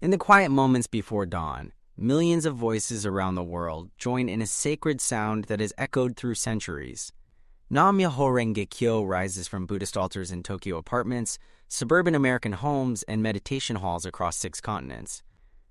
In the quiet moments before dawn, millions of voices around the world join in a sacred sound that has echoed through centuries. Nam-myoho Renge Kyo rises from Buddhist altars in Tokyo apartments, suburban American homes, and meditation halls across 6 continents.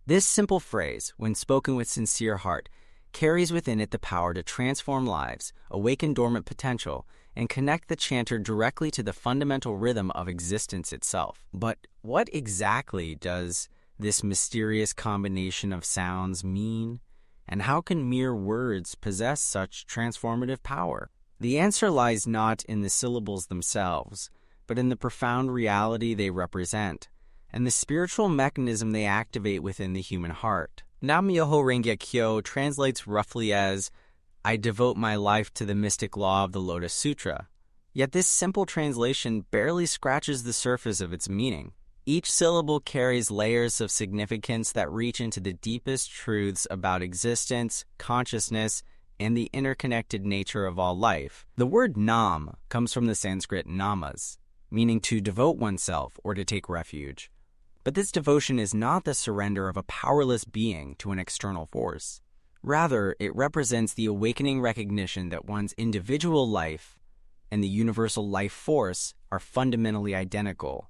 This simple phrase, when spoken with sincere heart, carries within it the power to transform lives, awaken dormant potential, and connect the chanter directly to the fundamental rhythm of existence itself. But what exactly does this mysterious combination of sounds mean? And how can mere words possess such transformative power? The answer lies not in the syllables themselves, but in the profound reality they represent, and the spiritual mechanism they activate within the human heart. Nam-myoho Renge Kyo translates roughly as, "I devote my life to the mystic law of the Lotus Sutra." Yet this simple translation barely scratches the surface of its meaning. Each syllable carries layers of significance that reach into the deepest truths about existence, consciousness, and the interconnected nature of all life. The word nam comes from the Sanskrit namas, meaning to devote oneself or to take refuge. But this devotion is not the surrender of a powerless being to an external force. Rather, it represents the awakening recognition that one's individual life and the universal life force are fundamentally identical.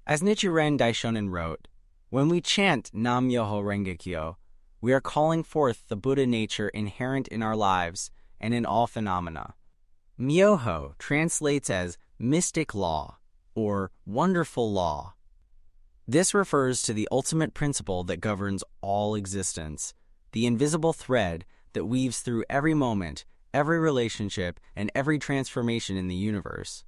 As Nichiren Daishonin wrote, "When we chant Nam-myoho Renge Kyo, we are calling forth the Buddha nature inherent in our lives and in all phenomena." Myoho translates as mystic law or wonderful law. This refers to the ultimate principle that governs all existence, the invisible thread that weaves through every moment, every relationship, and every transformation in the universe.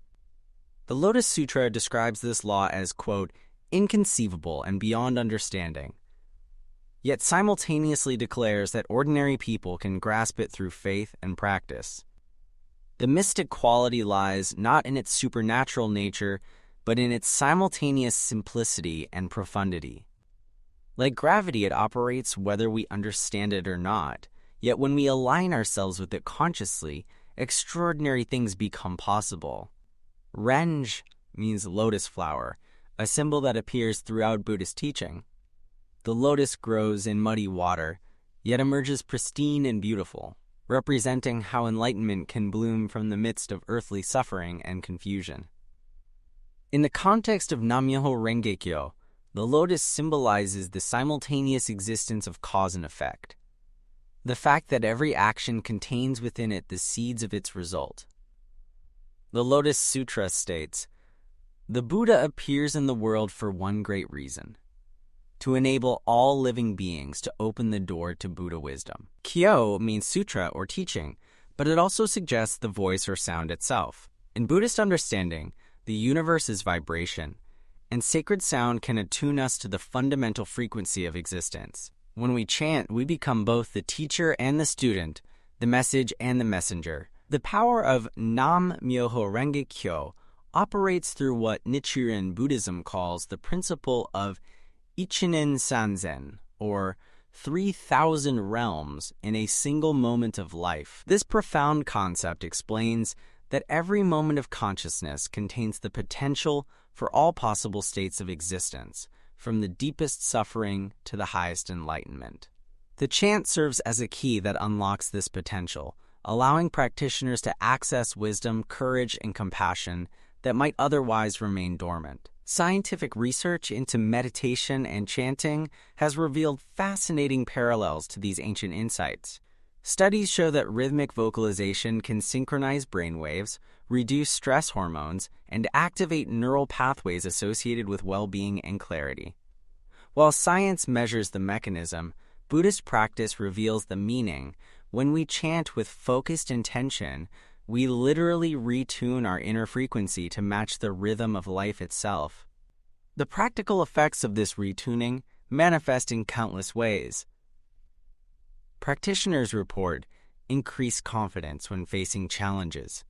The Lotus Sutra describes this law as, quote, "inconceivable and beyond understanding," yet simultaneously declares that ordinary people can grasp it through faith and practice. The mystic quality lies not in its supernatural nature, but in its simultaneous simplicity and profundity. Like gravity, it operates whether we understand it or not, yet when we align ourselves with it consciously, extraordinary things become possible. Renj means lotus flower, a symbol that appears throughout Buddhist teaching. The lotus grows in muddy water, yet emerges pristine and beautiful, representing how enlightenment can bloom from the midst of earthly suffering and confusion. In the context of Nam-myoho Renge Kyo, the lotus symbolizes the simultaneous existence of cause and effect, the fact that every action contains within it the seeds of its result. The Lotus Sutra states, "The Buddha appears in the world for one great reason, to enable all living beings to open the door to Buddha wisdom." Kyo means sutra or teaching, but it also suggests the voice or sound itself. In Buddhist understanding, the universe is vibration, and sacred sound can attune us to the fundamental frequency of existence. When we chant, we become both the teacher and the student, the message and the messenger. The power of Nam-myoho Renge Kyo operates through what Nichiren Buddhism calls the principle of Ichinen Sanzen, or 3,000 realms in a single moment of life. This profound concept explains that every moment of consciousness contains the potential for all possible states of existence, from the deepest suffering to the highest enlightenment. The chant serves as a key that unlocks this potential, allowing practitioners to access wisdom, courage, and compassion that might otherwise remain dormant. Scientific research into meditation and chanting has revealed fascinating parallels to these ancient insights. Studies show that rhythmic vocalization can synchronize brainwaves, reduce stress hormones, and activate neural pathways associated with well-being and clarity. While science measures the mechanism, Buddhist practice reveals the meaning. When we chant with focused intention, we literally retune our inner frequency to match the rhythm of life itself. The practical effects of this retuning manifest in countless ways. Practitioners report increased confidence when facing challenges,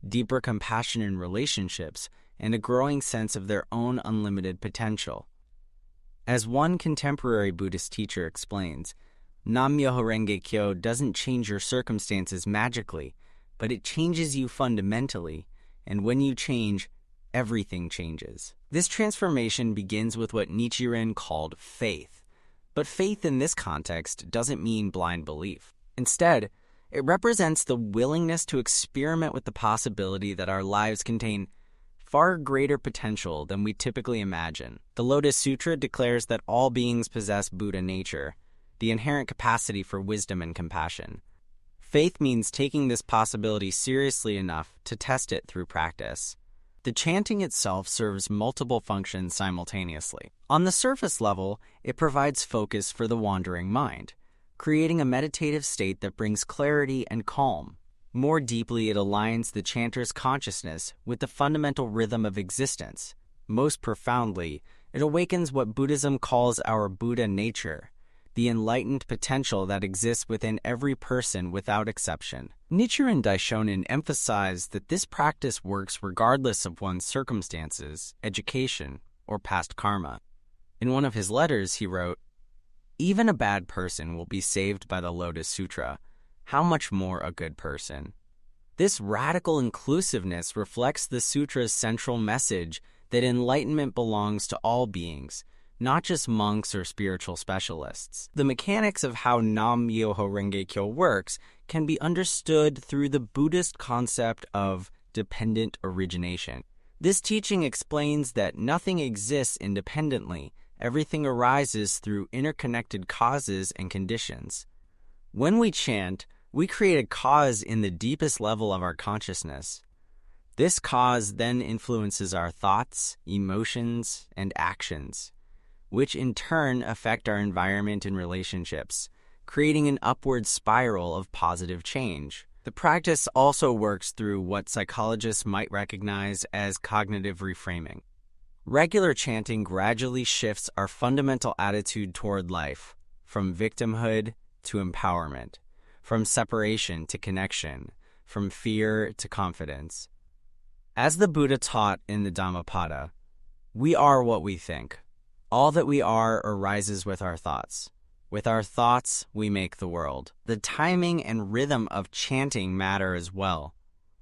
deeper compassion in relationships, and a growing sense of their own unlimited potential. As one contemporary Buddhist teacher explains, Nam-myoho Renge Kyo doesn't change your circumstances magically, but it changes you fundamentally, and when you change, everything changes. This transformation begins with what Nichiren called faith. But faith in this context doesn't mean blind belief. Instead, it represents the willingness to experiment with the possibility that our lives contain far greater potential than we typically imagine. The Lotus Sutra declares that all beings possess Buddha nature, the inherent capacity for wisdom and compassion. Faith means taking this possibility seriously enough to test it through practice. The chanting itself serves multiple functions simultaneously. On the surface level, it provides focus for the wandering mind, creating a meditative state that brings clarity and calm. More deeply, it aligns the chanter's consciousness with the fundamental rhythm of existence. Most profoundly, it awakens what Buddhism calls our Buddha nature, the enlightened potential that exists within every person without exception. Nichiren Daishonin emphasized that this practice works regardless of one's circumstances, education, or past karma. In one of his letters, he wrote, "Even a bad person will be saved by the Lotus Sutra. How much more a good person?" This radical inclusiveness reflects the sutra's central message that enlightenment belongs to all beings, not just monks or spiritual specialists. The mechanics of how Nam-myoho Renge-kyo works can be understood through the Buddhist concept of dependent origination. This teaching explains that nothing exists independently. Everything arises through interconnected causes and conditions. When we chant, we create a cause in the deepest level of our consciousness. This cause then influences our thoughts, emotions, and actions, which in turn affect our environment and relationships, creating an upward spiral of positive change. The practice also works through what psychologists might recognize as cognitive reframing. Regular chanting gradually shifts our fundamental attitude toward life, from victimhood to empowerment, from separation to connection, from fear to confidence. As the Buddha taught in the Dhammapada, we are what we think. All that we are arises with our thoughts. With our thoughts, we make the world. The timing and rhythm of chanting matter as well.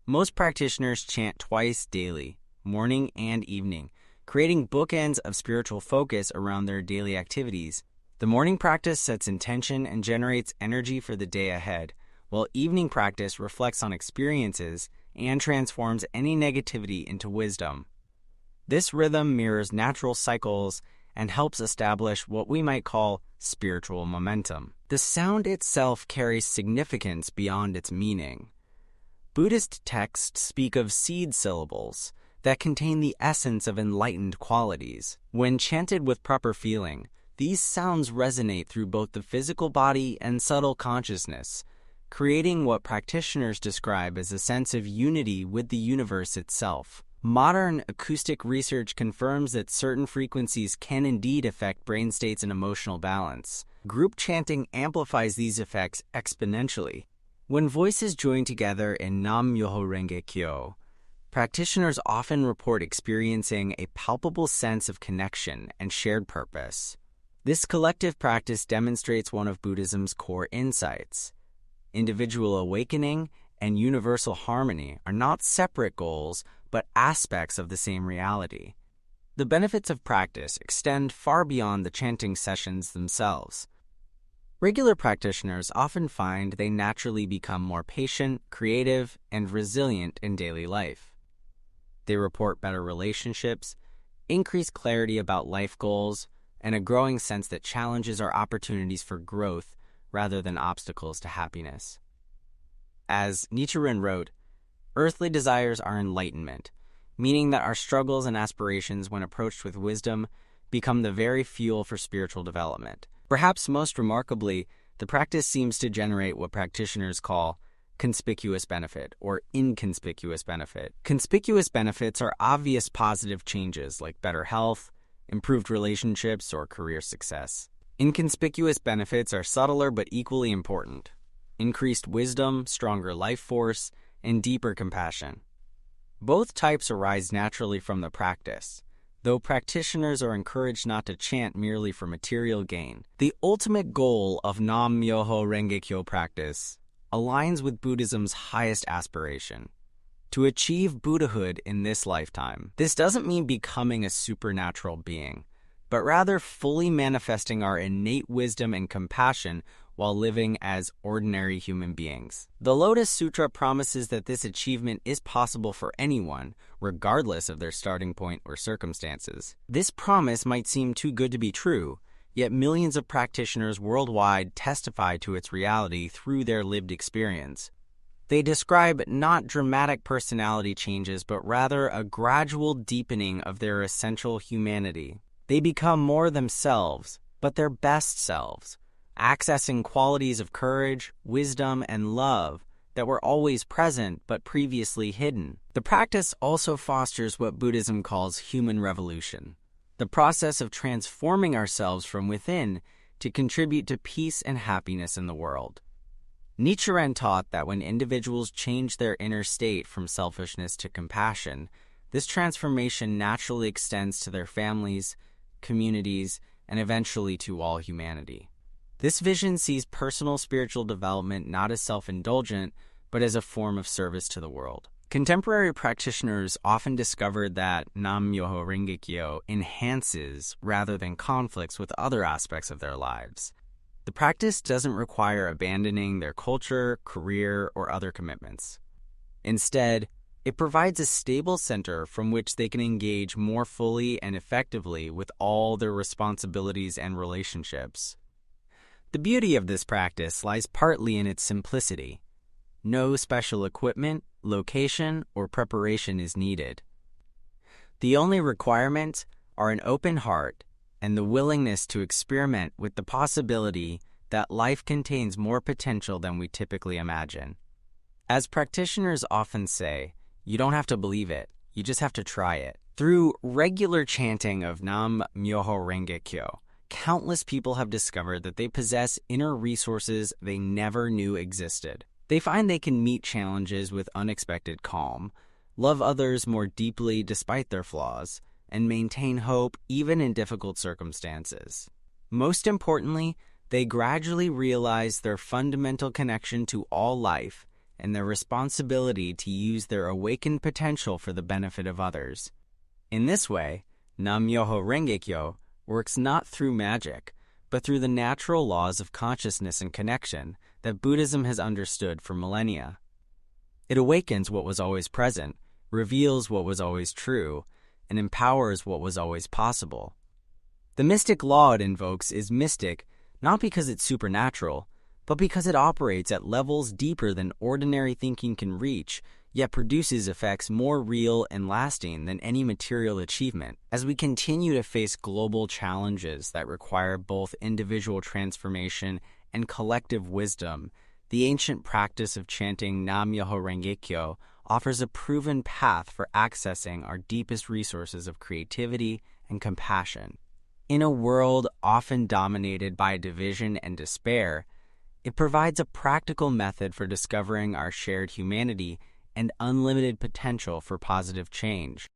Most practitioners chant twice daily, morning and evening, creating bookends of spiritual focus around their daily activities. The morning practice sets intention and generates energy for the day ahead, while evening practice reflects on experiences and transforms any negativity into wisdom. This rhythm mirrors natural cycles and helps establish what we might call spiritual momentum. The sound itself carries significance beyond its meaning. Buddhist texts speak of seed syllables that contain the essence of enlightened qualities. When chanted with proper feeling, these sounds resonate through both the physical body and subtle consciousness, creating what practitioners describe as a sense of unity with the universe itself. Modern acoustic research confirms that certain frequencies can indeed affect brain states and emotional balance. Group chanting amplifies these effects exponentially. When voices join together in Nam-myoho Renge-kyo, practitioners often report experiencing a palpable sense of connection and shared purpose. This collective practice demonstrates one of Buddhism's core insights. Individual awakening and universal harmony are not separate goals, but aspects of the same reality. The benefits of practice extend far beyond the chanting sessions themselves. Regular practitioners often find they naturally become more patient, creative, and resilient in daily life. They report better relationships, increased clarity about life goals, and a growing sense that challenges are opportunities for growth rather than obstacles to happiness. As Nichiren wrote, earthly desires are enlightenment, meaning that our struggles and aspirations, when approached with wisdom, become the very fuel for spiritual development. Perhaps most remarkably, the practice seems to generate what practitioners call conspicuous benefit or inconspicuous benefit. Conspicuous benefits are obvious positive changes like better health, improved relationships, or career success. Inconspicuous benefits are subtler but equally important. Increased wisdom, stronger life force, and deeper compassion. Both types arise naturally from the practice, though practitioners are encouraged not to chant merely for material gain. The ultimate goal of Nam-myoho Renge-kyo practice aligns with Buddhism's highest aspiration, to achieve Buddhahood in this lifetime. This doesn't mean becoming a supernatural being, but rather fully manifesting our innate wisdom and compassion while living as ordinary human beings. The Lotus Sutra promises that this achievement is possible for anyone, regardless of their starting point or circumstances. This promise might seem too good to be true, yet millions of practitioners worldwide testify to its reality through their lived experience. They describe not dramatic personality changes, but rather a gradual deepening of their essential humanity. They become more themselves, but their best selves, accessing qualities of courage, wisdom, and love that were always present but previously hidden. The practice also fosters what Buddhism calls human revolution, the process of transforming ourselves from within to contribute to peace and happiness in the world. Nichiren taught that when individuals change their inner state from selfishness to compassion, this transformation naturally extends to their families, communities, and eventually to all humanity. This vision sees personal spiritual development not as self-indulgent, but as a form of service to the world. Contemporary practitioners often discovered that Nam-myoho Renge-kyo enhances rather than conflicts with other aspects of their lives. The practice doesn't require abandoning their culture, career, or other commitments. Instead, it provides a stable center from which they can engage more fully and effectively with all their responsibilities and relationships. The beauty of this practice lies partly in its simplicity. No special equipment, location, or preparation is needed. The only requirements are an open heart and the willingness to experiment with the possibility that life contains more potential than we typically imagine. As practitioners often say, you don't have to believe it, you just have to try it. Through regular chanting of Nam-myoho Renge-kyo, countless people have discovered that they possess inner resources they never knew existed. They find they can meet challenges with unexpected calm, love others more deeply despite their flaws, and maintain hope even in difficult circumstances. Most importantly, they gradually realize their fundamental connection to all life and their responsibility to use their awakened potential for the benefit of others. In this way, Nam-myoho Renge-kyo works not through magic, but through the natural laws of consciousness and connection that Buddhism has understood for millennia. It awakens what was always present, reveals what was always true, and empowers what was always possible. The mystic law it invokes is mystic not because it's supernatural, but because it operates at levels deeper than ordinary thinking can reach, yet produces effects more real and lasting than any material achievement. As we continue to face global challenges that require both individual transformation and collective wisdom, the ancient practice of chanting Nam-myoho Renge-kyo offers a proven path for accessing our deepest resources of creativity and compassion. In a world often dominated by division and despair, it provides a practical method for discovering our shared humanity and unlimited potential for positive change.